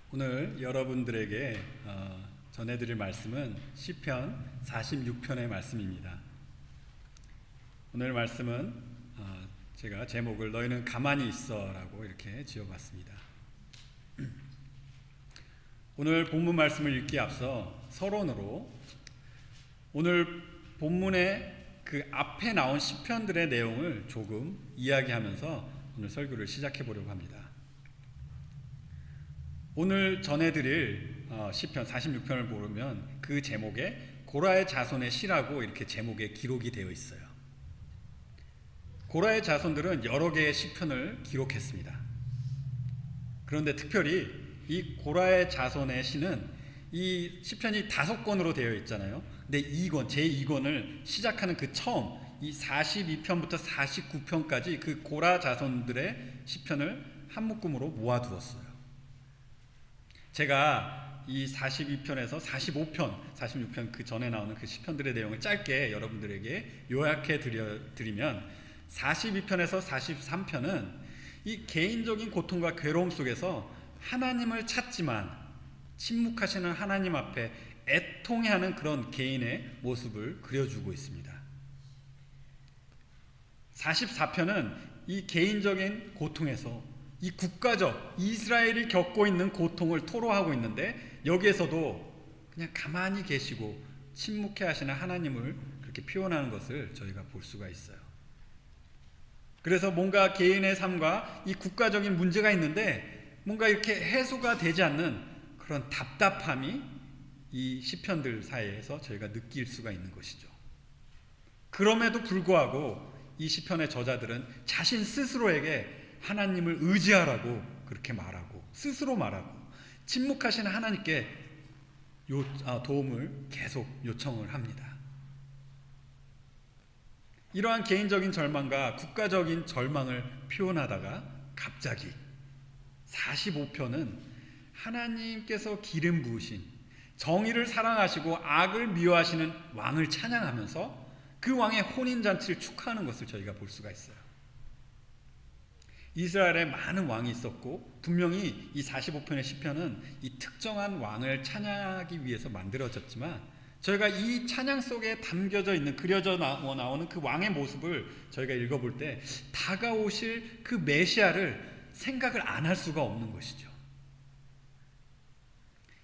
오늘 여러분들에게 전해드릴 말씀은 시편 46편의 말씀입니다. 오늘 말씀은 제가 제목을 너희는 가만히 있어 라고 이렇게 지어봤습니다. 오늘 본문 말씀을 읽기에 앞서 서론으로 오늘 본문의 그 앞에 나온 시편들의 내용을 조금 이야기하면서 오늘 설교를 시작해 보려고 합니다. 오늘 전해드릴 시편 46편을 보면 그 제목에 고라의 자손의 시라고 이렇게 제목에 기록이 되어 있어요. 고라의 자손들은 여러 개의 시편을 기록했습니다. 그런데 특별히 이 고라의 자손의 시는 이 시편이 5권으로 되어 있잖아요. 근데 2권, 제2권을 시작하는 그 처음 이 42편부터 49편까지 그 고라 자손들의 시편을 한 묶음으로 모아두었어요. 제가 이 42편에서 45편, 46편 그 전에 나오는 그 시편들의 내용을 짧게 여러분들에게 요약해 드리면 42편에서 43편은 이 개인적인 고통과 괴로움 속에서 하나님을 찾지만 침묵하시는 하나님 앞에 애통해하는 그런 개인의 모습을 그려주고 있습니다. 44편은 이 개인적인 고통에서 이 국가적 이스라엘이 겪고 있는 고통을 토로하고 있는데 여기에서도 그냥 가만히 계시고 침묵해 하시는 하나님을 그렇게 표현하는 것을 저희가 볼 수가 있어요. 그래서 뭔가 개인의 삶과 이 국가적인 문제가 있는데 뭔가 이렇게 해소가 되지 않는 그런 답답함이 이 시편들 사이에서 저희가 느낄 수가 있는 것이죠. 그럼에도 불구하고 이 시편의 저자들은 자신 스스로에게 하나님을 의지하라고 그렇게 말하고 스스로 말하고 침묵하시는 하나님께 도움을 계속 요청을 합니다. 이러한 개인적인 절망과 국가적인 절망을 표현하다가 갑자기 45편은 하나님께서 기름 부으신 정의를 사랑하시고 악을 미워하시는 왕을 찬양하면서 그 왕의 혼인잔치를 축하하는 것을 저희가 볼 수가 있어요. 이스라엘에 많은 왕이 있었고 분명히 이 45편의 시편은 이 특정한 왕을 찬양하기 위해서 만들어졌지만 저희가 이 찬양 속에 담겨져 있는 그려져 나오는 그 왕의 모습을 저희가 읽어볼 때 다가오실 그 메시아를 생각을 안 할 수가 없는 것이죠.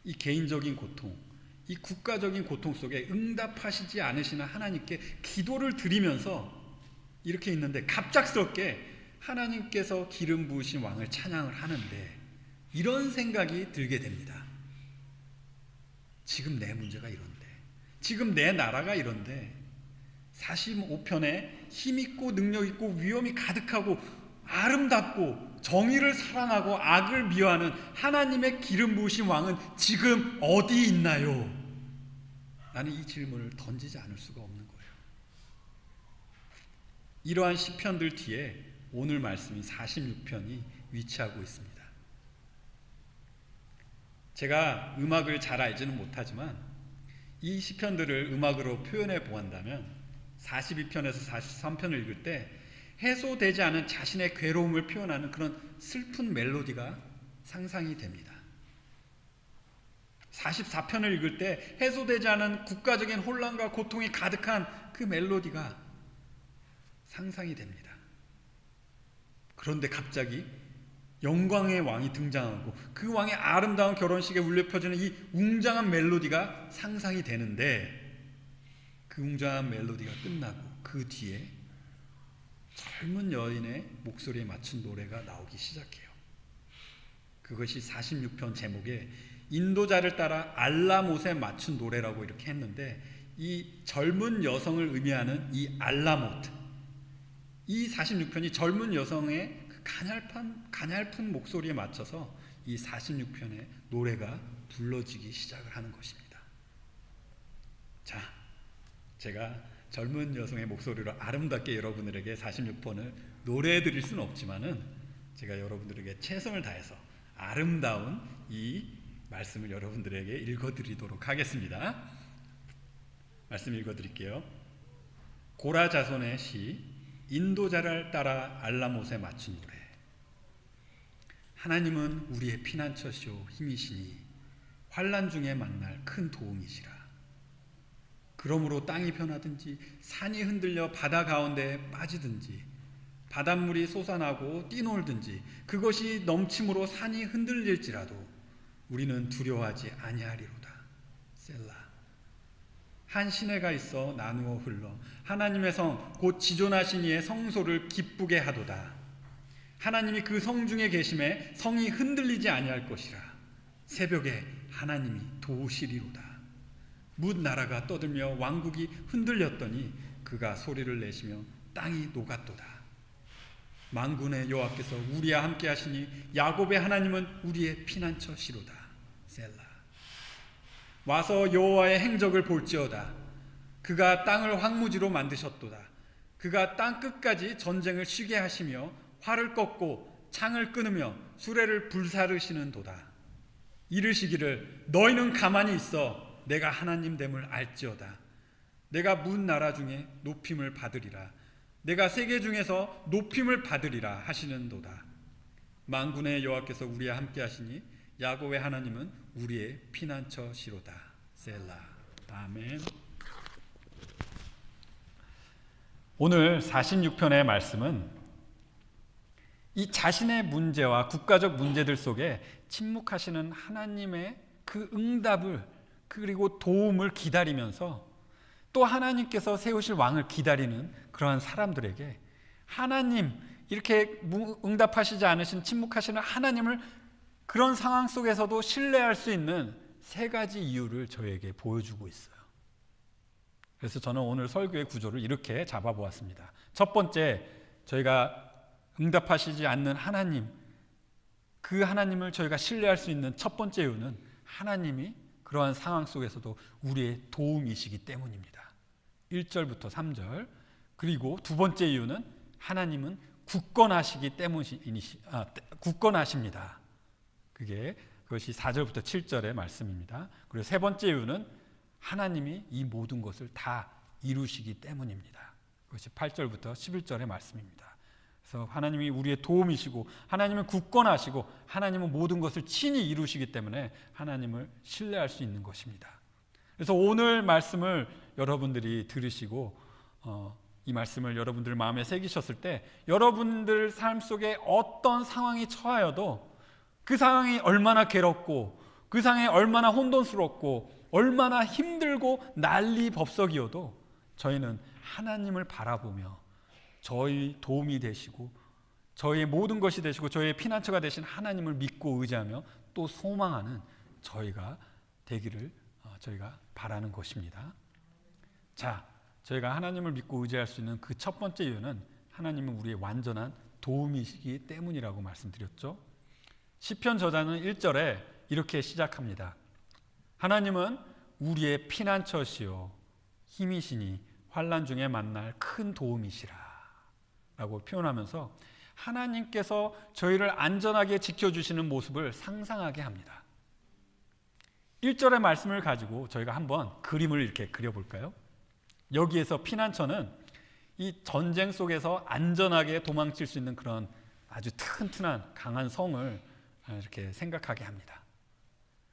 이 개인적인 고통, 이 국가적인 고통 속에 응답하시지 않으시는 하나님께 기도를 드리면서 이렇게 있는데 갑작스럽게 하나님께서 기름 부으신 왕을 찬양을 하는데 이런 생각이 들게 됩니다. 지금 내 문제가 이런데, 지금 내 나라가 이런데 45편에 힘있고 능력있고 위엄이 가득하고 아름답고 정의를 사랑하고 악을 미워하는 하나님의 기름 부으신 왕은 지금 어디 있나요? 나는 이 질문을 던지지 않을 수가 없는 거예요. 이러한 시편들 뒤에 오늘 말씀이 46편이 위치하고 있습니다. 제가 음악을 잘 알지는 못하지만 이 시편들을 음악으로 표현해 보았다면 42편에서 43편을 읽을 때 해소되지 않은 자신의 괴로움을 표현하는 그런 슬픈 멜로디가 상상이 됩니다. 44편을 읽을 때 해소되지 않은 국가적인 혼란과 고통이 가득한 그 멜로디가 상상이 됩니다. 그런데 갑자기 영광의 왕이 등장하고 그 왕의 아름다운 결혼식에 울려 퍼지는 이 웅장한 멜로디가 상상이 되는데 그 웅장한 멜로디가 끝나고 그 뒤에 젊은 여인의 목소리에 맞춘 노래가 나오기 시작해요. 그것이 46편 제목에 인도자를 따라 알라못에 맞춘 노래라고 이렇게 했는데 이 젊은 여성을 의미하는 이 알라못, 이 46편이 젊은 여성의 그 가냘픈 목소리에 맞춰서 이 46편의 노래가 불러지기 시작을 하는 것입니다. 자, 제가 젊은 여성의 목소리로 아름답게 여러분들에게 46편을 노래해 드릴 수는 없지만은 제가 여러분들에게 최선을 다해서 아름다운 이 말씀을 여러분들에게 읽어 드리도록 하겠습니다. 말씀 읽어 드릴게요. 고라 자손의 시 인도자를 따라 알라못에 맞춘 노래. 하나님은 우리의 피난처시오 힘이시니 환난 중에 만날 큰 도움이시라. 그러므로 땅이 변하든지 산이 흔들려 바다 가운데에 빠지든지 바닷물이 솟아나고 뛰놀든지 그것이 넘침으로 산이 흔들릴지라도 우리는 두려워하지 아니하리로다. 셀라. 한 시내가 있어 나누어 흘러 하나님의 성 곧 지존하신 이의 성소를 기쁘게 하도다. 하나님이 그 성 중에 계심에 성이 흔들리지 아니할 것이라. 새벽에 하나님이 도우시리로다. 뭇 나라가 떠들며 왕국이 흔들렸더니 그가 소리를 내시며 땅이 녹았도다. 만군의 여호와께서 우리와 함께 하시니 야곱의 하나님은 우리의 피난처시로다. 셀라. 와서 여호와의 행적을 볼지어다. 그가 땅을 황무지로 만드셨도다. 그가 땅 끝까지 전쟁을 쉬게 하시며 활을 꺾고 창을 끊으며 수레를 불사르시는도다. 이르시기를 너희는 가만히 있어 내가 하나님 됨을 알지어다. 내가 문 나라 중에 높임을 받으리라. 내가 세계 중에서 높임을 받으리라 하시는도다. 만군의 여호와께서 우리와 함께 하시니 야곱의 하나님은 우리의 피난처시로다. 셀라. 아멘. 오늘 46편의 말씀은 이 자신의 문제와 국가적 문제들 속에 침묵하시는 하나님의 그 응답을 그리고 도움을 기다리면서 또 하나님께서 세우실 왕을 기다리는 그러한 사람들에게 하나님, 이렇게 응답하시지 않으신 침묵하시는 하나님을 그런 상황 속에서도 신뢰할 수 있는 세 가지 이유를 저에게 보여주고 있어요. 그래서 저는 오늘 설교의 구조를 이렇게 잡아보았습니다. 첫 번째, 저희가 응답하시지 않는 하나님, 그 하나님을 저희가 신뢰할 수 있는 첫 번째 이유는 하나님이 그러한 상황 속에서도 우리의 도움이시기 때문입니다. 1절부터 3절. 그리고 두 번째 이유는 하나님은 굳건하십니다. 그것이 4절부터 7절의 말씀입니다. 그리고 세 번째 이유는 하나님이 이 모든 것을 다 이루시기 때문입니다. 그것이 8절부터 11절의 말씀입니다. 그래서 하나님이 우리의 도움이시고 하나님은 굳건하시고 하나님은 모든 것을 친히 이루시기 때문에 하나님을 신뢰할 수 있는 것입니다. 그래서 오늘 말씀을 여러분들이 들으시고 이 말씀을 여러분들 마음에 새기셨을 때 여러분들 삶 속에 어떤 상황이 처하여도 그 상황이 얼마나 괴롭고 그 상황이 얼마나 혼돈스럽고 얼마나 힘들고 난리법석이어도 저희는 하나님을 바라보며 저희 도움이 되시고 저희의 모든 것이 되시고 저희의 피난처가 되신 하나님을 믿고 의지하며 또 소망하는 저희가 되기를 저희가 바라는 것입니다. 자, 저희가 하나님을 믿고 의지할 수 있는 그 첫 번째 이유는 하나님은 우리의 완전한 도움이시기 때문이라고 말씀드렸죠. 시편 저자는 1절에 이렇게 시작합니다. 하나님은 우리의 피난처시요 힘이시니 환난 중에 만날 큰 도움이시라 라고 표현하면서 하나님께서 저희를 안전하게 지켜주시는 모습을 상상하게 합니다. 1절의 말씀을 가지고 저희가 한번 그림을 이렇게 그려볼까요? 여기에서 피난처는 이 전쟁 속에서 안전하게 도망칠 수 있는 그런 아주 튼튼한 강한 성을 이렇게 생각하게 합니다.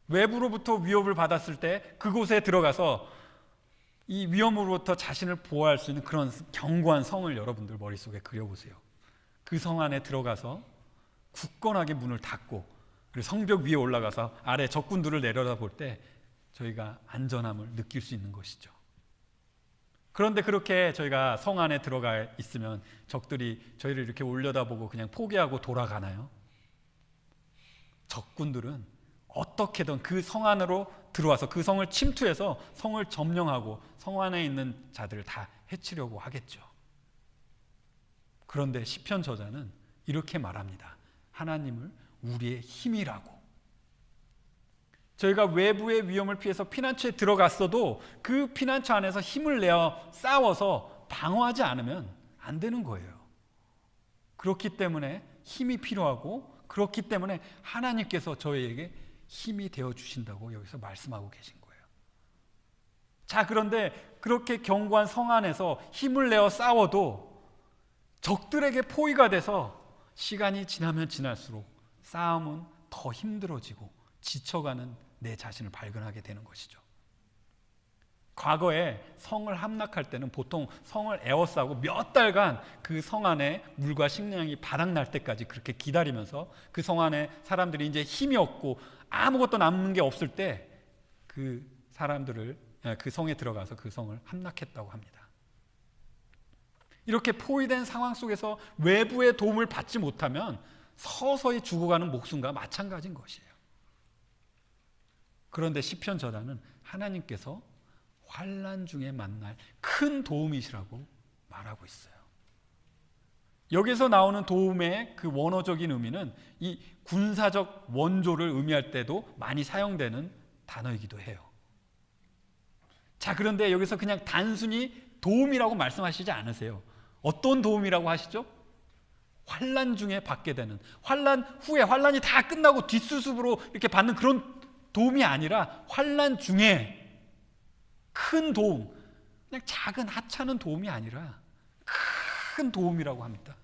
외부로부터 위협을 받았을 때 그곳에 들어가서 이 위험으로부터 자신을 보호할 수 있는 그런 견고한 성을 여러분들 머릿속에 그려보세요. 그 성 안에 들어가서 굳건하게 문을 닫고 그리고 성벽 위에 올라가서 아래 적군들을 내려다볼 때 저희가 안전함을 느낄 수 있는 것이죠. 그런데 그렇게 저희가 성 안에 들어가 있으면 적들이 저희를 이렇게 올려다보고 그냥 포기하고 돌아가나요? 적군들은 어떻게든 그 성 안으로 들어와서 그 성을 침투해서 성을 점령하고 성 안에 있는 자들을 다 해치려고 하겠죠. 그런데 시편 저자는 이렇게 말합니다. 하나님을 우리의 힘이라고. 저희가 외부의 위험을 피해서 피난처에 들어갔어도 그 피난처 안에서 힘을 내어 싸워서 방어하지 않으면 안 되는 거예요. 그렇기 때문에 힘이 필요하고 그렇기 때문에 하나님께서 저희에게 힘이 되어 주신다고 여기서 말씀하고 계신 거예요. 자, 그런데 그렇게 견고한 성 안에서 힘을 내어 싸워도 적들에게 포위가 돼서 시간이 지나면 지날수록 싸움은 더 힘들어지고 지쳐가는 내 자신을 발견하게 되는 것이죠. 과거에 성을 함락할 때는 보통 성을 에워싸고 몇 달간 그 성 안에 물과 식량이 바닥날 때까지 그렇게 기다리면서 그 성 안에 사람들이 이제 힘이 없고 아무것도 남는 게 없을 때 그 사람들을 그 성에 들어가서 그 성을 함락했다고 합니다. 이렇게 포위된 상황 속에서 외부의 도움을 받지 못하면 서서히 죽어가는 목숨과 마찬가지인 것이에요. 그런데 시편 저자는 하나님께서 환난 중에 만날 큰 도움이시라고 말하고 있어요. 여기서 나오는 도움의 그 원어적인 의미는 이 군사적 원조를 의미할 때도 많이 사용되는 단어이기도 해요. 자, 그런데 여기서 그냥 단순히 도움이라고 말씀하시지 않으세요. 어떤 도움이라고 하시죠? 환난 중에 받게 되는, 환난 후에 환난이 다 끝나고 뒷수습으로 이렇게 받는 그런 도움이 아니라 환난 중에 큰 도움, 그냥 작은 하찮은 도움이 아니라 큰 도움이라고 합니다.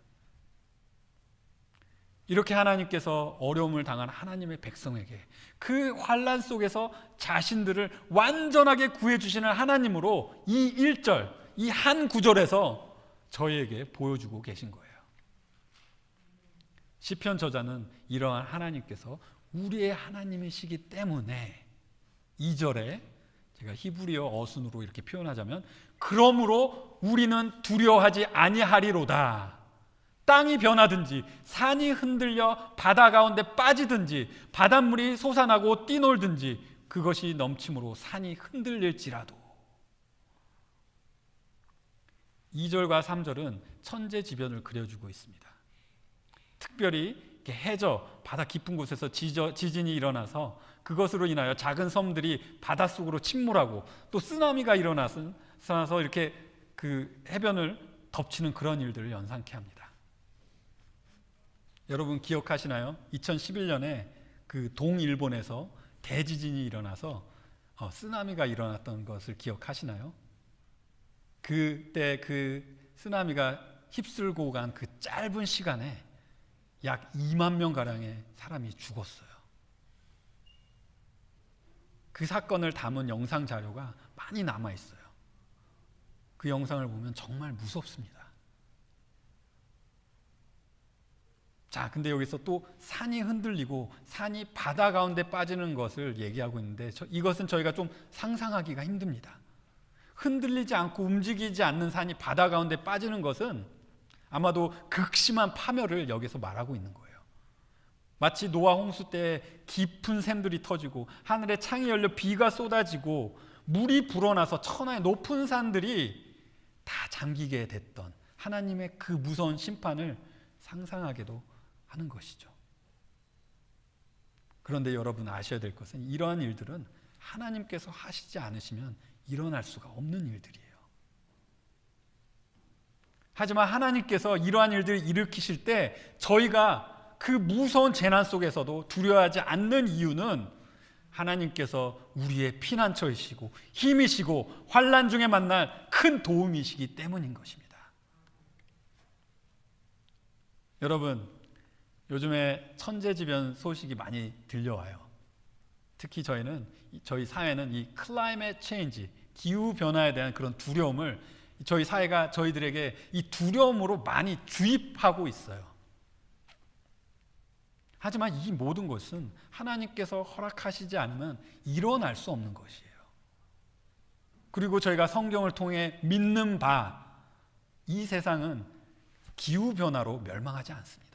이렇게 하나님께서 어려움을 당한 하나님의 백성에게 그 환난 속에서 자신들을 완전하게 구해주시는 하나님으로 이 1절, 이 한 구절에서 저희에게 보여주고 계신 거예요. 시편 저자는 이러한 하나님께서 우리의 하나님이시기 때문에 2절에 제가 히브리어 어순으로 이렇게 표현하자면 그러므로 우리는 두려워하지 아니하리로다. 땅이 변하든지 산이 흔들려 바다 가운데 빠지든지 바닷물이 솟아나고 뛰놀든지 그것이 넘침으로 산이 흔들릴지라도. 2절과 3절은 천재지변을 그려주고 있습니다. 특별히 이렇게 해저 바다 깊은 곳에서 지진이 일어나서 그것으로 인하여 작은 섬들이 바닷속으로 침몰하고 또 쓰나미가 일어나서 이렇게 그 해변을 덮치는 그런 일들을 연상케 합니다. 여러분 기억하시나요? 2011년에 그 동일본에서 대지진이 일어나서 쓰나미가 일어났던 것을 기억하시나요? 그때 그 쓰나미가 휩쓸고 간 그 짧은 시간에 약 2만 명가량의 사람이 죽었어요. 그 사건을 담은 영상 자료가 많이 남아 있어요. 그 영상을 보면 정말 무섭습니다. 자, 근데 여기서 또 산이 흔들리고 산이 바다 가운데 빠지는 것을 얘기하고 있는데 이것은 저희가 좀 상상하기가 힘듭니다. 흔들리지 않고 움직이지 않는 산이 바다 가운데 빠지는 것은 아마도 극심한 파멸을 여기서 말하고 있는 거예요. 마치 노아 홍수 때 깊은 샘들이 터지고 하늘에 창이 열려 비가 쏟아지고 물이 불어나서 천하의 높은 산들이 다 잠기게 됐던 하나님의 그 무서운 심판을 상상하게도 하는 것이죠. 그런데 여러분 아셔야 될 것은 이러한 일들은 하나님께서 하시지 않으시면 일어날 수가 없는 일들이에요. 하지만 하나님께서 이러한 일들을 일으키실 때 저희가 그 무서운 재난 속에서도 두려워하지 않는 이유는 하나님께서 우리의 피난처이시고 힘이시고 환난 중에 만날 큰 도움이시기 때문인 것입니다. 여러분, 요즘에 천재지변 소식이 많이 들려와요. 특히 저희 사회는 이 클라이밋 체인지, 기후 변화에 대한 그런 두려움을 저희 사회가 저희들에게 이 두려움으로 많이 주입하고 있어요. 하지만 이 모든 것은 하나님께서 허락하시지 않으면 일어날 수 없는 것이에요. 그리고 저희가 성경을 통해 믿는 바, 이 세상은 기후 변화로 멸망하지 않습니다.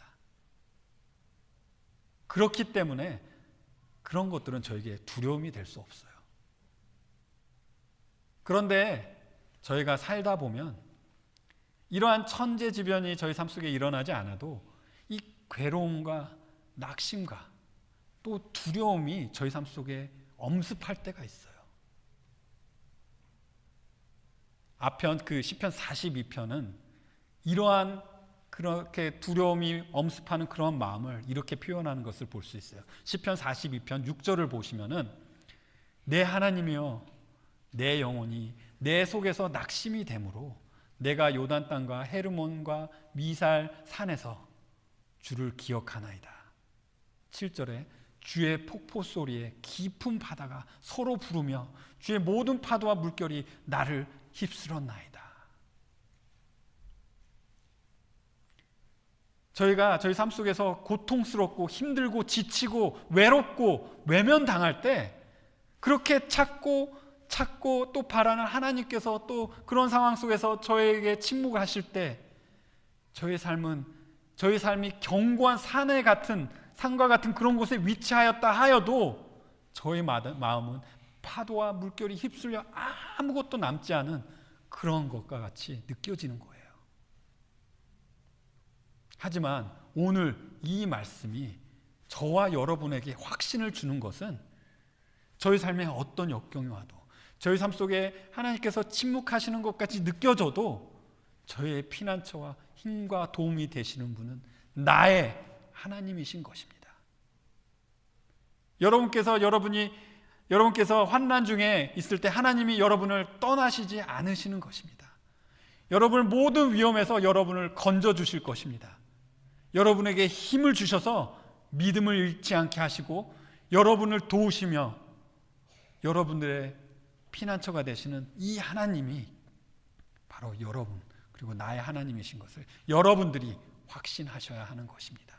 그렇기 때문에 그런 것들은 저에게 두려움이 될 수 없어요. 그런데 저희가 살다 보면 이러한 천재지변이 저희 삶 속에 일어나지 않아도 이 괴로움과 낙심과 또 두려움이 저희 삶 속에 엄습할 때가 있어요. 앞편 그 시편 42편은 이러한 그렇게 두려움이 엄습하는 그런 마음을 이렇게 표현하는 것을 볼 수 있어요. 시편 42편 6절을 보시면은 내 하나님이여 내 영혼이 내 속에서 낙심이 되므로 내가 요단 땅과 헤르몬과 미살 산에서 주를 기억하나이다. 7절에 주의 폭포 소리에 깊은 바다가 서로 부르며 주의 모든 파도와 물결이 나를 휩쓸었나이다. 저희가 저희 삶 속에서 고통스럽고 힘들고 지치고 외롭고 외면당할 때 그렇게 찾고 또 바라는 하나님께서 또 그런 상황 속에서 저에게 침묵하실 때 저희 삶이 견고한 산과 같은 그런 곳에 위치하였다 하여도 저의 마음은 파도와 물결이 휩쓸려 아무것도 남지 않은 그런 것과 같이 느껴지는 거예요. 하지만 오늘 이 말씀이 저와 여러분에게 확신을 주는 것은 저희 삶에 어떤 역경이 와도 저희 삶 속에 하나님께서 침묵하시는 것 같이 느껴져도 저의 피난처와 힘과 도움이 되시는 분은 나의 하나님이신 것입니다. 여러분께서 환난 중에 있을 때 하나님이 여러분을 떠나시지 않으시는 것입니다. 여러분을 모든 위험에서 여러분을 건져 주실 것입니다. 여러분에게 힘을 주셔서 믿음을 잃지 않게 하시고 여러분을 도우시며 여러분들의 피난처가 되시는 이 하나님이 바로 여러분 그리고 나의 하나님이신 것을 여러분들이 확신하셔야 하는 것입니다.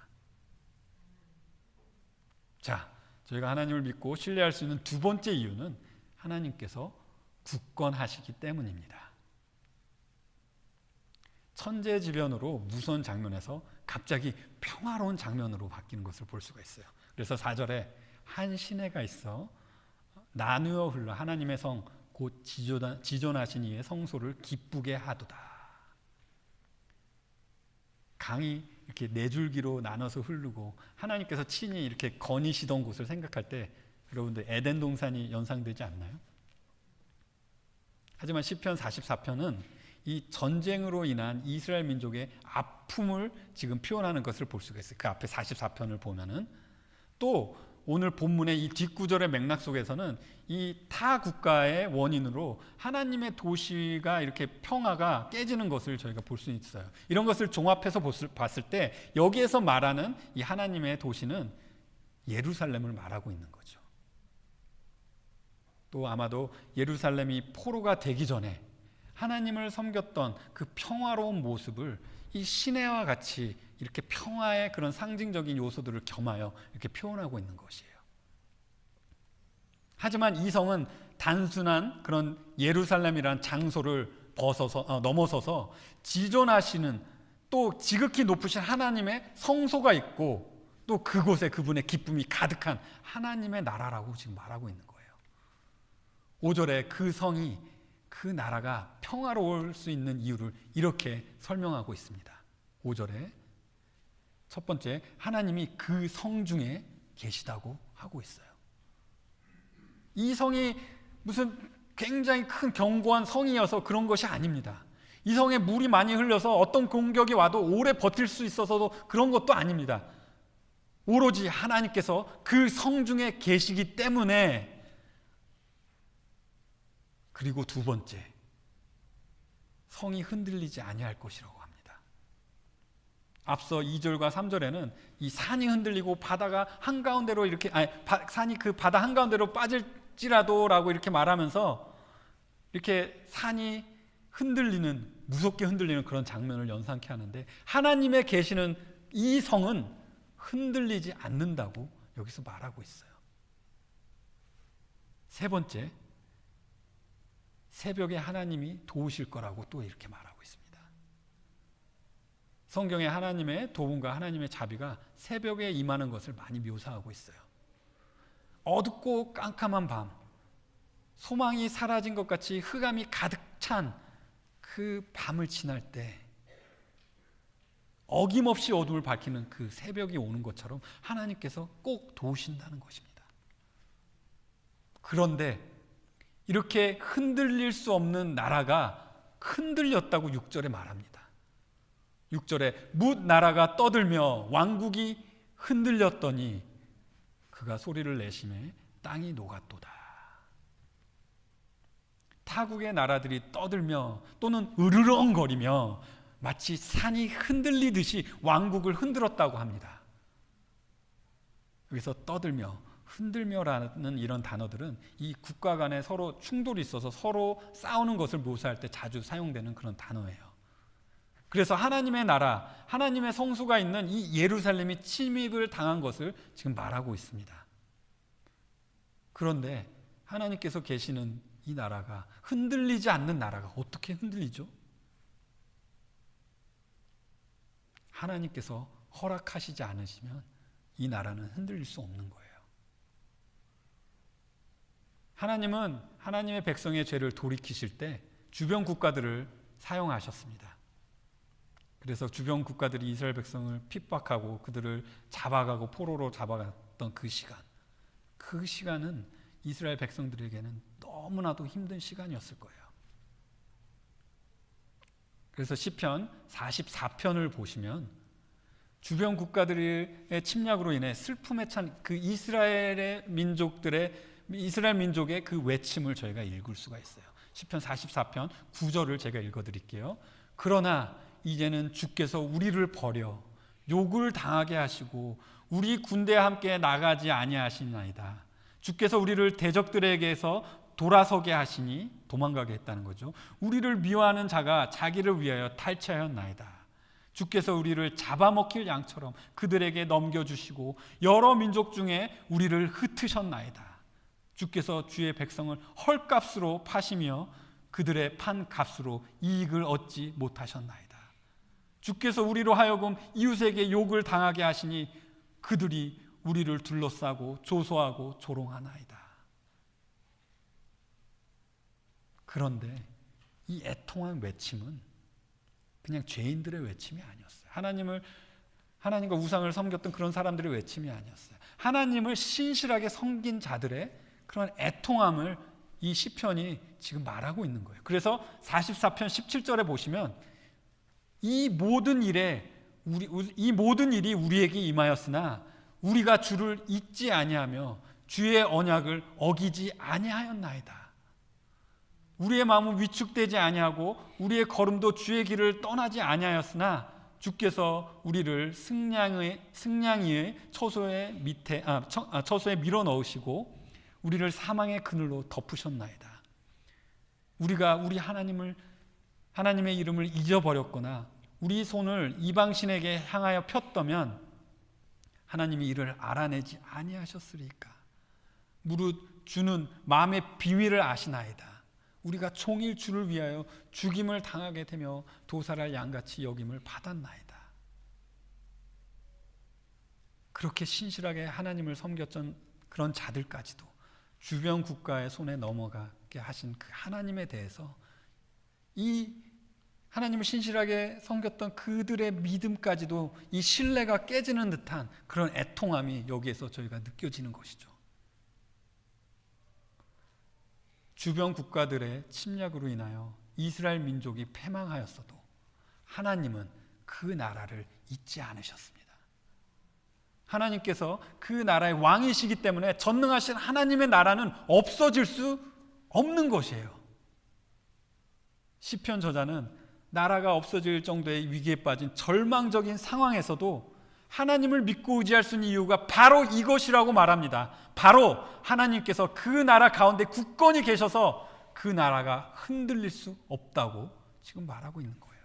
자, 저희가 하나님을 믿고 신뢰할 수 있는 두 번째 이유는 하나님께서 굳건하시기 때문입니다. 천재지변으로 무서운 장면에서 갑자기 평화로운 장면으로 바뀌는 것을 볼 수가 있어요. 그래서 4절에 한 시내가 있어 나누어 흘러 하나님의 성 곧 지존하신 이의 성소를 기쁘게 하도다. 강이 이렇게 네 줄기로 나눠서 흐르고 하나님께서 친히 이렇게 거니시던 곳을 생각할 때 여러분들 에덴 동산이 연상되지 않나요? 하지만 시편 44편은 이 전쟁으로 인한 이스라엘 민족의 아픔을 지금 표현하는 것을 볼 수가 있어요. 그 앞에 44편을 보면은 또 오늘 본문의 이 뒷구절의 맥락 속에서는 이 타 국가의 원인으로 하나님의 도시가 이렇게 평화가 깨지는 것을 저희가 볼 수 있어요. 이런 것을 종합해서 봤을 때 여기에서 말하는 이 하나님의 도시는 예루살렘을 말하고 있는 거죠. 또 아마도 예루살렘이 포로가 되기 전에 하나님을 섬겼던 그 평화로운 모습을 이 시내와 같이 이렇게 평화의 그런 상징적인 요소들을 겸하여 이렇게 표현하고 있는 것이에요. 하지만 이 성은 단순한 그런 예루살렘이라는 장소를 넘어서서 지존하시는 또 지극히 높으신 하나님의 성소가 있고 또 그곳에 그분의 기쁨이 가득한 하나님의 나라라고 지금 말하고 있는 거예요. 5절에 그 성이 그 나라가 평화로울 수 있는 이유를 이렇게 설명하고 있습니다. 5절에 첫 번째, 하나님이 그 성 중에 계시다고 하고 있어요. 이 성이 무슨 굉장히 큰 견고한 성이어서 그런 것이 아닙니다. 이 성에 물이 많이 흘려서 어떤 공격이 와도 오래 버틸 수 있어서도 그런 것도 아닙니다. 오로지 하나님께서 그 성 중에 계시기 때문에. 그리고 두 번째, 성이 흔들리지 아니할 것이라고 합니다. 앞서 2절과 3절에는 이 산이 흔들리고 바다가 한가운데로 이렇게 산이 그 바다 한가운데로 빠질지라도라고 이렇게 말하면서 이렇게 산이 무섭게 흔들리는 그런 장면을 연상케 하는데 하나님의 계시는 이 성은 흔들리지 않는다고 여기서 말하고 있어요. 세 번째, 새벽에 하나님이 도우실 거라고 또 이렇게 말하고 있습니다. 성경에 하나님의 도움과 하나님의 자비가 새벽에 임하는 것을 많이 묘사하고 있어요. 어둡고 깜깜한 밤, 소망이 사라진 것 같이 흑암이 가득 찬 그 밤을 지날 때 어김없이 어둠을 밝히는 그 새벽이 오는 것처럼 하나님께서 꼭 도우신다는 것입니다. 그런데 이렇게 흔들릴 수 없는 나라가 흔들렸다고 6절에 말합니다. 6절에 뭇 나라가 떠들며 왕국이 흔들렸더니 그가 소리를 내심에 땅이 녹았도다. 타국의 나라들이 떠들며 또는 으르렁거리며 마치 산이 흔들리듯이 왕국을 흔들었다고 합니다. 여기서 떠들며, 흔들며라는 이런 단어들은 이 국가 간에 서로 충돌이 있어서 서로 싸우는 것을 묘사할 때 자주 사용되는 그런 단어예요. 그래서 하나님의 나라, 하나님의 성소가 있는 이 예루살렘이 침입을 당한 것을 지금 말하고 있습니다. 그런데 하나님께서 계시는 이 나라가, 흔들리지 않는 나라가 어떻게 흔들리죠? 하나님께서 허락하시지 않으시면 이 나라는 흔들릴 수 없는 거예요. 하나님은 하나님의 백성의 죄를 돌이키실 때 주변 국가들을 사용하셨습니다. 그래서 주변 국가들이 이스라엘 백성을 핍박하고 그들을 잡아가고 포로로 잡아갔던 그 시간은 이스라엘 백성들에게는 너무나도 힘든 시간이었을 거예요. 그래서 시편 44편을 보시면 주변 국가들의 침략으로 인해 슬픔에 찬 그 이스라엘 민족의 그 외침을 저희가 읽을 수가 있어요. 시편 44편 9절을 제가 읽어드릴게요. 그러나 이제는 주께서 우리를 버려 욕을 당하게 하시고 우리 군대와 함께 나가지 아니하시나이다. 주께서 우리를 대적들에게서 돌아서게 하시니, 도망가게 했다는 거죠. 우리를 미워하는 자가 자기를 위하여 탈취하였나이다. 주께서 우리를 잡아먹힐 양처럼 그들에게 넘겨주시고 여러 민족 중에 우리를 흩으셨나이다. 주께서 주의 백성을 헐값으로 파시며 그들의 판 값으로 이익을 얻지 못하셨나이다. 주께서 우리로 하여금 이웃에게 욕을 당하게 하시니 그들이 우리를 둘러싸고 조소하고 조롱하나이다. 그런데 이 애통한 외침은 그냥 죄인들의 외침이 아니었어요. 하나님과 우상을 섬겼던 그런 사람들의 외침이 아니었어요. 하나님을 신실하게 섬긴 자들의 그런 애통함을 이 시편이 지금 말하고 있는 거예요. 그래서 44편 17절에 보시면 이 모든 일이 우리에게 임하였으나 우리가 주를 잊지 아니하며 주의 언약을 어기지 아니하였나이다. 우리의 마음은 위축되지 아니하고 우리의 걸음도 주의 길을 떠나지 아니하였으나 주께서 우리를 승냥이의 처소에 밀어 넣으시고 우리를 사망의 그늘로 덮으셨나이다. 우리가 우리 하나님의 이름을 잊어버렸거나 우리 손을 이방신에게 향하여 폈다면 하나님이 이를 알아내지 아니하셨으리까. 무릇 주는 마음의 비밀을 아시나이다. 우리가 종일 주를 위하여 죽임을 당하게 되며 도살할 양같이 여김을 받았나이다. 그렇게 신실하게 하나님을 섬겼던 그런 자들까지도 주변 국가의 손에 넘어가게 하신 그 하나님에 대해서 이 하나님을 신실하게 섬겼던 그들의 믿음까지도 이 신뢰가 깨지는 듯한 그런 애통함이 여기에서 저희가 느껴지는 것이죠. 주변 국가들의 침략으로 인하여 이스라엘 민족이 패망하였어도 하나님은 그 나라를 잊지 않으셨습니다. 하나님께서 그 나라의 왕이시기 때문에 전능하신 하나님의 나라는 없어질 수 없는 것이에요. 시편 저자는 나라가 없어질 정도의 위기에 빠진 절망적인 상황에서도 하나님을 믿고 의지할 수 있는 이유가 바로 이것이라고 말합니다. 바로 하나님께서 그 나라 가운데 굳건히 계셔서 그 나라가 흔들릴 수 없다고 지금 말하고 있는 거예요.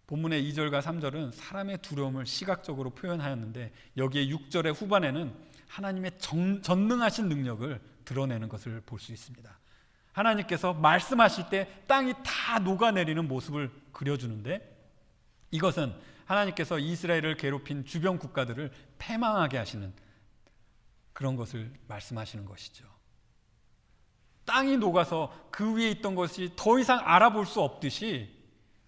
본문의 2절과 3절은 사람의 두려움을 시각적으로 표현하였는데 여기에 6절의 후반에는 하나님의 전능하신 능력을 드러내는 것을 볼 수 있습니다. 하나님께서 말씀하실 때 땅이 다 녹아내리는 모습을 그려주는데 이것은 하나님께서 이스라엘을 괴롭힌 주변 국가들을 패망하게 하시는 그런 것을 말씀하시는 것이죠. 땅이 녹아서 그 위에 있던 것이 더 이상 알아볼 수 없듯이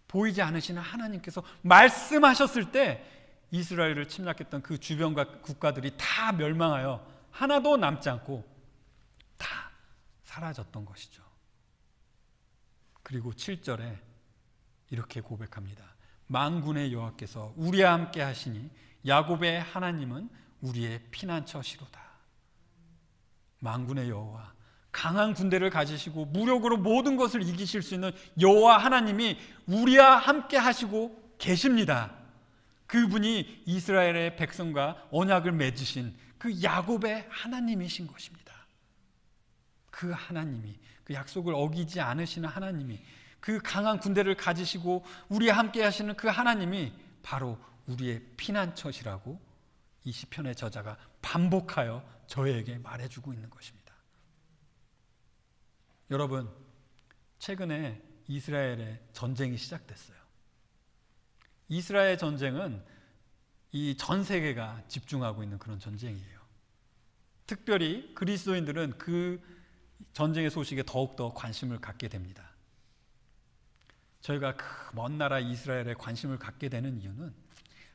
보이지 않으시는 하나님께서 말씀하셨을 때 이스라엘을 침략했던 그 주변 국가들이 다 멸망하여 하나도 남지 않고 다 사라졌던 것이죠. 그리고 7절에 이렇게 고백합니다. 만군의 여호와께서 우리와 함께 하시니 야곱의 하나님은 우리의 피난처시로다. 만군의 여호와, 강한 군대를 가지시고 무력으로 모든 것을 이기실 수 있는 여호와 하나님이 우리와 함께 하시고 계십니다. 그분이 이스라엘의 백성과 언약을 맺으신 그 야곱의 하나님이신 것입니다. 그 하나님이, 그 약속을 어기지 않으시는 하나님이, 그 강한 군대를 가지시고 우리와 함께 하시는 그 하나님이 바로 우리의 피난처시라고 이 시편의 저자가 반복하여 저에게 말해주고 있는 것입니다. 여러분, 최근에 이스라엘의 전쟁이 시작됐어요. 이스라엘 전쟁은 이 전 세계가 집중하고 있는 그런 전쟁이에요. 특별히 그리스도인들은 그 전쟁의 소식에 더욱더 관심을 갖게 됩니다. 저희가 그 먼 나라 이스라엘에 관심을 갖게 되는 이유는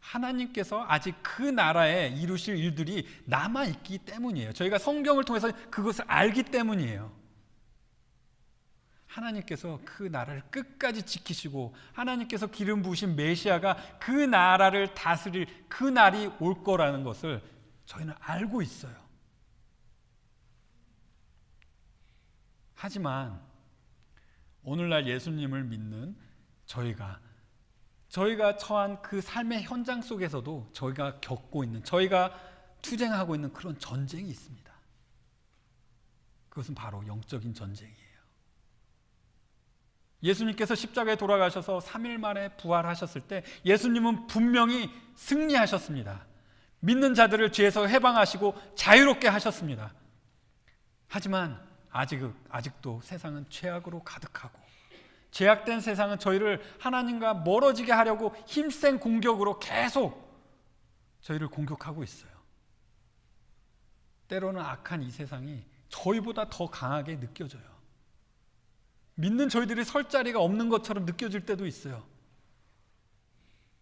하나님께서 아직 그 나라에 이루실 일들이 남아있기 때문이에요. 저희가 성경을 통해서 그것을 알기 때문이에요. 하나님께서 그 나라를 끝까지 지키시고 하나님께서 기름 부으신 메시아가 그 나라를 다스릴 그 날이 올 거라는 것을 저희는 알고 있어요. 하지만 오늘날 예수님을 믿는 저희가 처한 그 삶의 현장 속에서도 저희가 겪고 있는, 저희가 투쟁하고 있는 그런 전쟁이 있습니다. 그것은 바로 영적인 전쟁이에요. 예수님께서 십자가에 돌아가셔서 3일 만에 부활하셨을 때 예수님은 분명히 승리하셨습니다. 믿는 자들을 죄에서 해방하시고 자유롭게 하셨습니다. 하지만 아직도 세상은 죄악으로 가득하고 죄악된 세상은 저희를 하나님과 멀어지게 하려고 힘센 공격으로 계속 저희를 공격하고 있어요. 때로는 악한 이 세상이 저희보다 더 강하게 느껴져요. 믿는 저희들이 설 자리가 없는 것처럼 느껴질 때도 있어요.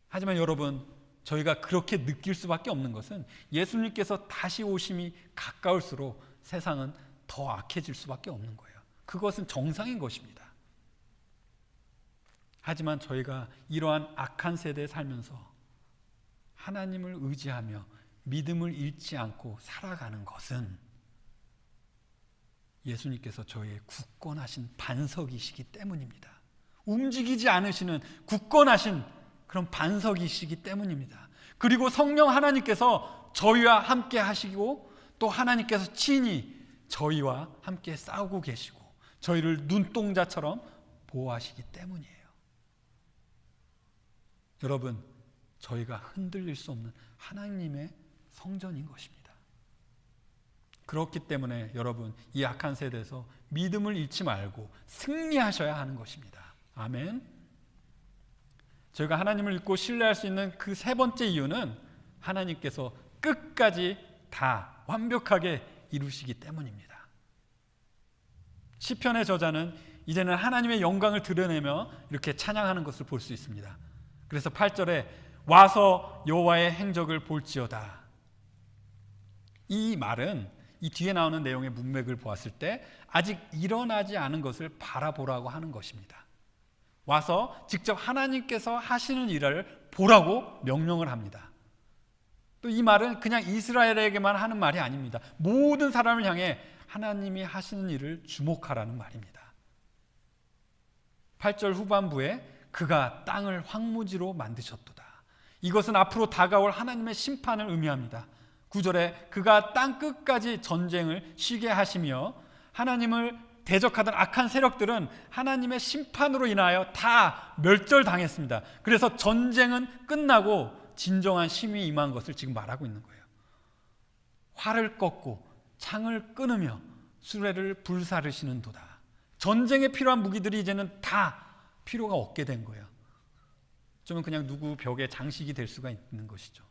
하지만 여러분, 저희가 그렇게 느낄 수밖에 없는 것은 예수님께서 다시 오심이 가까울수록 세상은 더 악해질 수밖에 없는 거예요. 그것은 정상인 것입니다. 하지만 저희가 이러한 악한 세대에 살면서 하나님을 의지하며 믿음을 잃지 않고 살아가는 것은 예수님께서 저희의 굳건하신 반석이시기 때문입니다. 움직이지 않으시는 굳건하신 그런 반석이시기 때문입니다. 그리고 성령 하나님께서 저희와 함께 하시고 또 하나님께서 친히 저희와 함께 싸우고 계시고 저희를 눈동자처럼 보호하시기 때문이에요. 여러분, 저희가 흔들릴 수 없는 하나님의 성전인 것입니다. 그렇기 때문에 여러분, 이 악한 세대에서 믿음을 잃지 말고 승리하셔야 하는 것입니다. 아멘. 저희가 하나님을 믿고 신뢰할 수 있는 그 세 번째 이유는 하나님께서 끝까지 다 완벽하게 이루시기 때문입니다. 시편의 저자는 이제는 하나님의 영광을 드러내며 이렇게 찬양하는 것을 볼 수 있습니다. 그래서 8절에 와서 여호와의 행적을 볼지어다. 이 말은 이 뒤에 나오는 내용의 문맥을 보았을 때 아직 일어나지 않은 것을 바라보라고 하는 것입니다. 와서 직접 하나님께서 하시는 일을 보라고 명령을 합니다. 또 이 말은 그냥 이스라엘에게만 하는 말이 아닙니다. 모든 사람을 향해 하나님이 하시는 일을 주목하라는 말입니다. 8절 후반부에 그가 땅을 황무지로 만드셨도다. 이것은 앞으로 다가올 하나님의 심판을 의미합니다. 9절에 그가 땅 끝까지 전쟁을 쉬게 하시며 하나님을 대적하던 악한 세력들은 하나님의 심판으로 인하여 다 멸절당했습니다. 그래서 전쟁은 끝나고 진정한 심이 임한 것을 지금 말하고 있는 거예요. 활을 꺾고 창을 끊으며 수레를 불사르시는 도다. 전쟁에 필요한 무기들이 이제는 다 필요가 없게 된 거예요. 좀 그냥 누구 벽에 장식이 될 수가 있는 것이죠.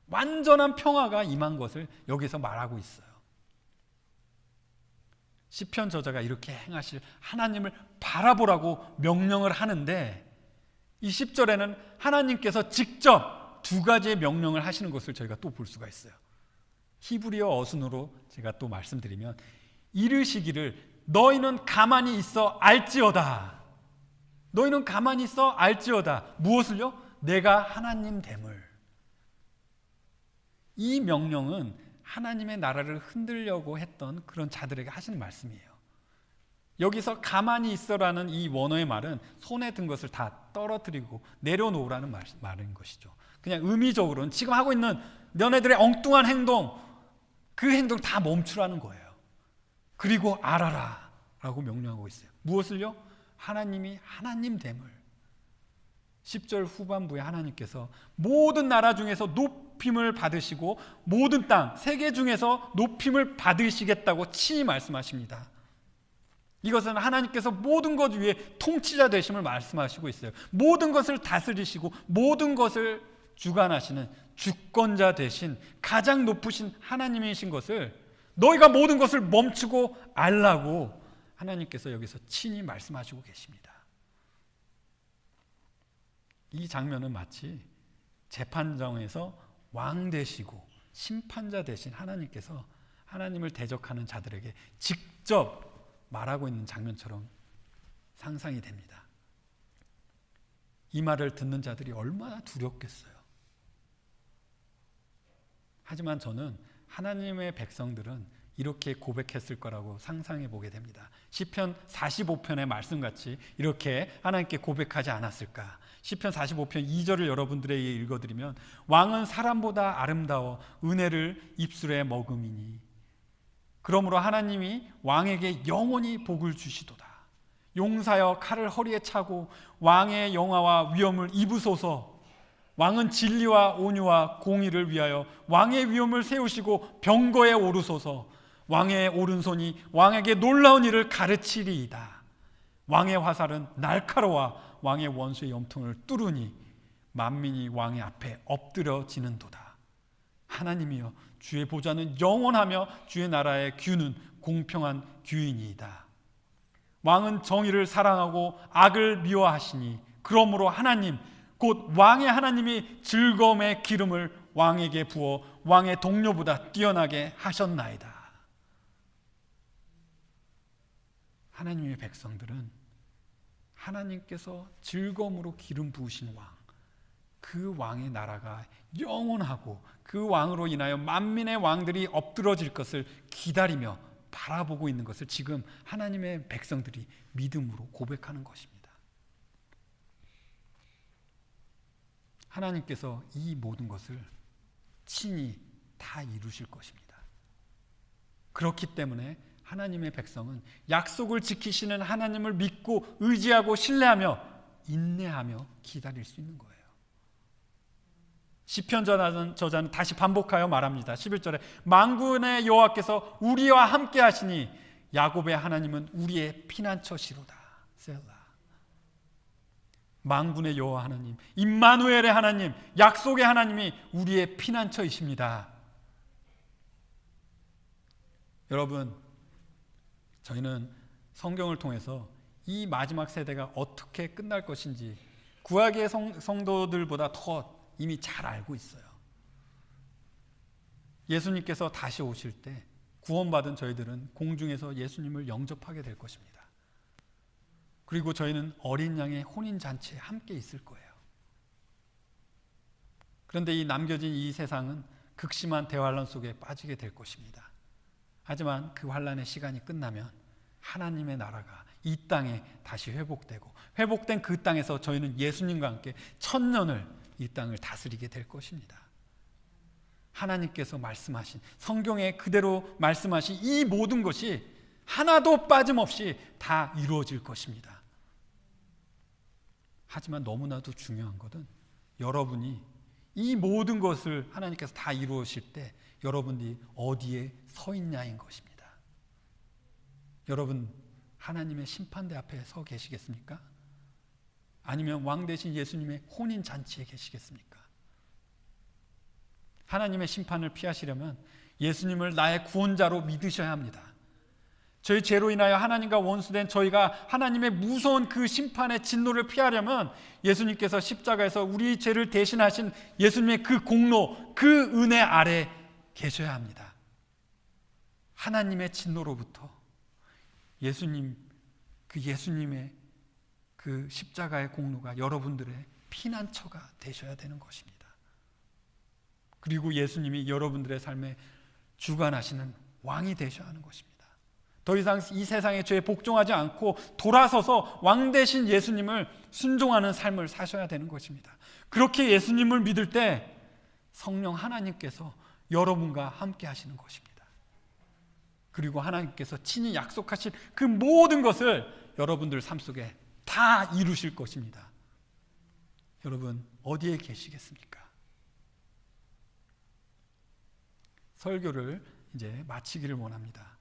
완전한 평화가 임한 것을 여기서 말하고 있어요. 시편 저자가 이렇게 행하실 하나님을 바라보라고 명령을 하는데 이 10절에는 하나님께서 직접 두 가지의 명령을 하시는 것을 저희가 또 볼 수가 있어요. 히브리어 어순으로 제가 또 말씀드리면 이르시기를 너희는 가만히 있어 알지어다. 너희는 가만히 있어 알지어다. 무엇을요? 내가 하나님 됨을. 이 명령은 하나님의 나라를 흔들려고 했던 그런 자들에게 하시는 말씀이에요. 여기서 가만히 있어라는 이 원어의 말은 손에 든 것을 다 떨어뜨리고 내려놓으라는 말인 것이죠. 그냥 의미적으로는 지금 하고 있는 너네들의 엉뚱한 행동, 그 행동 다 멈추라는 거예요. 그리고 알아라 라고 명령하고 있어요. 무엇을요? 하나님이 하나님됨을. 10절 후반부에 하나님께서 모든 나라 중에서 높임을 받으시고 모든 땅, 세계 중에서 높임을 받으시겠다고 친히 말씀하십니다. 이것은 하나님께서 모든 것 위에 통치자 되심을 말씀하시고 있어요. 모든 것을 다스리시고 모든 것을 주관하시는 주권자 되신 가장 높으신 하나님이신 것을 너희가 모든 것을 멈추고 알라고 하나님께서 여기서 친히 말씀하시고 계십니다. 이 장면은 마치 재판정에서 왕 되시고 심판자 되신 하나님께서 하나님을 대적하는 자들에게 직접 말하고 있는 장면처럼 상상이 됩니다. 이 말을 듣는 자들이 얼마나 두렵겠어요. 하지만 저는 하나님의 백성들은 이렇게 고백했을 거라고 상상해 보게 됩니다. 시편 45편의 말씀같이 이렇게 하나님께 고백하지 않았을까. 시편 45편 2절을 여러분들에게 읽어드리면 왕은 사람보다 아름다워 은혜를 입술에 머금이니 그러므로 하나님이 왕에게 영원히 복을 주시도다. 용사여 칼을 허리에 차고 왕의 영화와 위엄을 입으소서. 왕은 진리와 온유와 공의를 위하여 왕의 위엄을 세우시고 병거에 오르소서. 왕의 오른손이 왕에게 놀라운 일을 가르치리이다. 왕의 화살은 날카로워 왕의 원수의 염통을 뚫으니 만민이 왕의 앞에 엎드려지는도다. 하나님이여 주의 보좌는 영원하며 주의 나라의 규는 공평한 규이니이다. 왕은 정의를 사랑하고 악을 미워하시니 그러므로 하나님 곧 왕의 하나님이 즐거움의 기름을 왕에게 부어 왕의 동료보다 뛰어나게 하셨나이다. 하나님의 백성들은 하나님께서 즐거움으로 기름 부으신 왕, 그 왕의 나라가 영원하고 그 왕으로 인하여 만민의 왕들이 엎드러질 것을 기다리며 바라보고 있는 것을 지금 하나님의 백성들이 믿음으로 고백하는 것입니다. 하나님께서 이 모든 것을 친히 다 이루실 것입니다. 그렇기 때문에 하나님의 백성은 약속을 지키시는 하나님을 믿고 의지하고 신뢰하며 인내하며 기다릴 수 있는 거예요. 시편 저자는 다시 반복하여 말합니다. 11절에 만군의 여호와께서 우리와 함께 하시니 야곱의 하나님은 우리의 피난처시로다. 셀라. 만군의 여호와 하나님, 임마누엘의 하나님, 약속의 하나님이 우리의 피난처이십니다. 여러분, 저희는 성경을 통해서 이 마지막 세대가 어떻게 끝날 것인지 구약의 성도들보다 더 이미 잘 알고 있어요. 예수님께서 다시 오실 때 구원받은 저희들은 공중에서 예수님을 영접하게 될 것입니다. 그리고 저희는 어린 양의 혼인잔치에 함께 있을 거예요. 그런데 이 남겨진 이 세상은 극심한 대환란 속에 빠지게 될 것입니다. 하지만 그 환란의 시간이 끝나면 하나님의 나라가 이 땅에 다시 회복되고 회복된 그 땅에서 저희는 예수님과 함께 천년을 이 땅을 다스리게 될 것입니다. 하나님께서 말씀하신 성경에 그대로 말씀하신 이 모든 것이 하나도 빠짐없이 다 이루어질 것입니다. 하지만 너무나도 중요한 것은 여러분이 이 모든 것을 하나님께서 다 이루어질 때 여러분이 어디에 서 있냐인 것입니다. 여러분 하나님의 심판대 앞에 서 계시겠습니까? 아니면 왕 대신 예수님의 혼인잔치에 계시겠습니까? 하나님의 심판을 피하시려면 예수님을 나의 구원자로 믿으셔야 합니다. 저희 죄로 인하여 하나님과 원수된 저희가 하나님의 무서운 그 심판의 진노를 피하려면 예수님께서 십자가에서 우리 죄를 대신하신 예수님의 그 공로, 그 은혜 아래 계셔야 합니다. 하나님의 진노로부터 예수님의 그 십자가의 공로가 여러분들의 피난처가 되셔야 되는 것입니다. 그리고 예수님이 여러분들의 삶에 주관하시는 왕이 되셔야 하는 것입니다. 더 이상 이 세상의 죄에 복종하지 않고 돌아서서 왕 대신 예수님을 순종하는 삶을 사셔야 되는 것입니다. 그렇게 예수님을 믿을 때 성령 하나님께서 여러분과 함께 하시는 것입니다. 그리고 하나님께서 친히 약속하신 그 모든 것을 여러분들 삶 속에 다 이루실 것입니다. 여러분 어디에 계시겠습니까? 설교를 이제 마치기를 원합니다.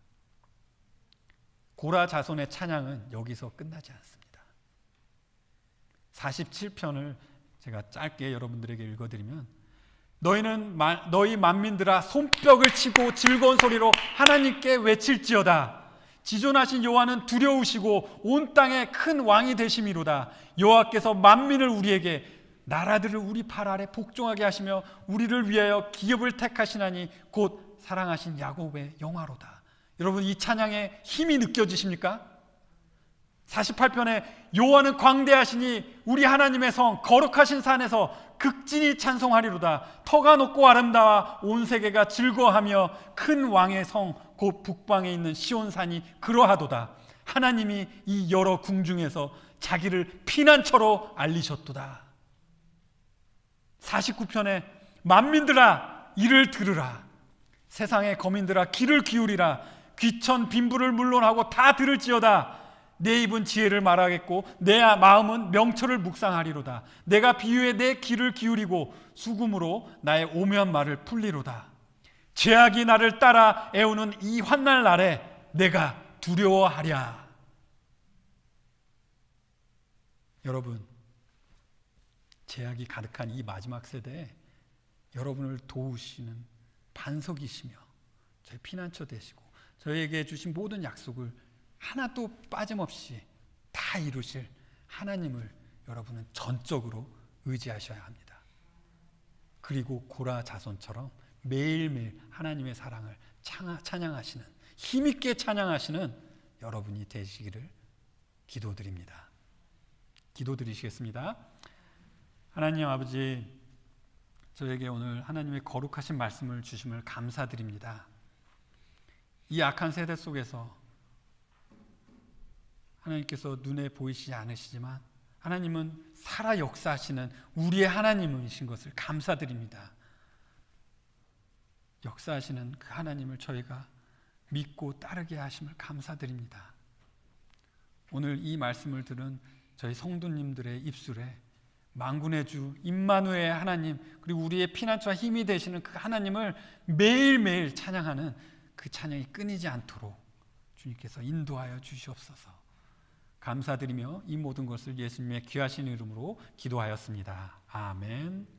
고라 자손의 찬양은 여기서 끝나지 않습니다. 47편을 제가 짧게 여러분들에게 읽어드리면, 너희 만민들아 손뼉을 치고 즐거운 소리로 하나님께 외칠지어다. 지존하신 여호와는 두려우시고 온 땅의 큰 왕이 되심이로다. 여호와께서 만민을 우리에게, 나라들을 우리 팔 아래 복종하게 하시며 우리를 위하여 기업을 택하시나니 곧 사랑하신 야곱의 영화로다. 여러분 이 찬양의 힘이 느껴지십니까? 48편에 여호와는 광대하시니 우리 하나님의 성 거룩하신 산에서 극진히 찬송하리로다. 터가 높고 아름다워 온 세계가 즐거워하며 큰 왕의 성 곧 북방에 있는 시온산이 그러하도다. 하나님이 이 여러 궁중에서 자기를 피난처로 알리셨도다. 49편에 만민들아 이를 들으라. 세상의 거민들아 귀를 기울이라. 귀천 빈부를 물론하고 다 들을지어다. 내 입은 지혜를 말하겠고 내 마음은 명철을 묵상하리로다. 내가 비유에 내 귀를 기울이고 수금으로 나의 오묘한 말을 풀리로다. 죄악이 나를 따라 애우는 이 환난 날에 내가 두려워하랴. 여러분 죄악이 가득한 이 마지막 세대에 여러분을 도우시는 반석이시며 저희 피난처 되시고 저희에게 주신 모든 약속을 하나도 빠짐없이 다 이루실 하나님을 여러분은 전적으로 의지하셔야 합니다. 그리고 고라 자손처럼 매일매일 하나님의 사랑을 찬양하시는, 힘있게 찬양하시는 여러분이 되시기를 기도드립니다. 기도드리시겠습니다. 하나님 아버지, 저에게 오늘 하나님의 거룩하신 말씀을 주심을 감사드립니다. 이 악한 세대 속에서 하나님께서 눈에 보이시지 않으시지만 하나님은 살아 역사하시는 우리의 하나님이신 것을 감사드립니다. 역사하시는 그 하나님을 저희가 믿고 따르게 하심을 감사드립니다. 오늘 이 말씀을 들은 저희 성도님들의 입술에 만군의 주 임마누엘 하나님, 그리고 우리의 피난처와 힘이 되시는 그 하나님을 매일매일 찬양하는 그 찬양이 끊이지 않도록 주님께서 인도하여 주시옵소서. 감사드리며 이 모든 것을 예수님의 귀하신 이름으로 기도하였습니다. 아멘.